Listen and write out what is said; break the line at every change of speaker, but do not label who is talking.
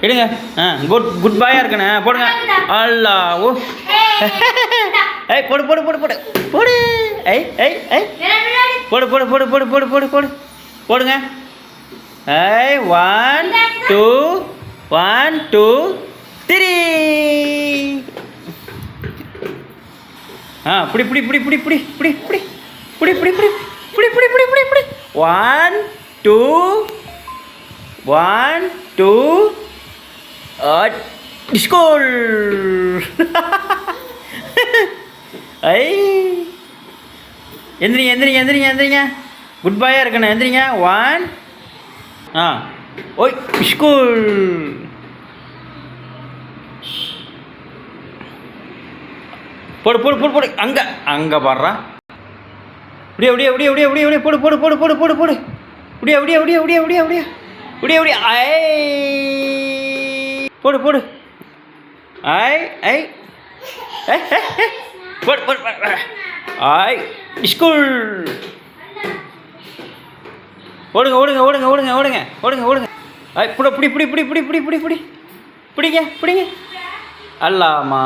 எடுங்க. குட் பாயாக இருக்கண்ணே. போடுங்க. அல்லா ஓ. போடு போடு போடு போடு போடு. போடு போடு போடு போடு போடு போடு போடு போடுங்க. 1 2 1 2 3. புடி புடி புடி புடி புடி புடி புடி புடி புடி புடி புடி புடி புடி புடி புடி 1 2 1 2 ஸ்கூல். எந்திரிங்க எந்திரிங்க எந்திரிங்க எந்திரிங்க. குட் பாயாக இருக்கண்ணே. எந்திரிங்க. 1 ஓய் ஸ்கூல். போடு போடு போடு போடு. அங்கே அங்கே பாடுறா. அப்படியே அப்படியே அப்படியே அப்படியே அப்படியே அப்படியே போடு போடு போடு போடு போடு போடு. அப்படியே அப்படியே அப்படியே அப்படியே அப்படியே அப்படியே அப்படியே அப்படியே போடு போடு. போடு போடு ஸ்கூல். ஓடுங்க ஓடுங்க ஓடுங்க ஓடுங்க ஓடுங்க ஓடுங்க ஓடுங்க. புடி புடி புடி புடி புடி புடி புடி புடி பிடிங்க பிடிங்க. அல்லாமா.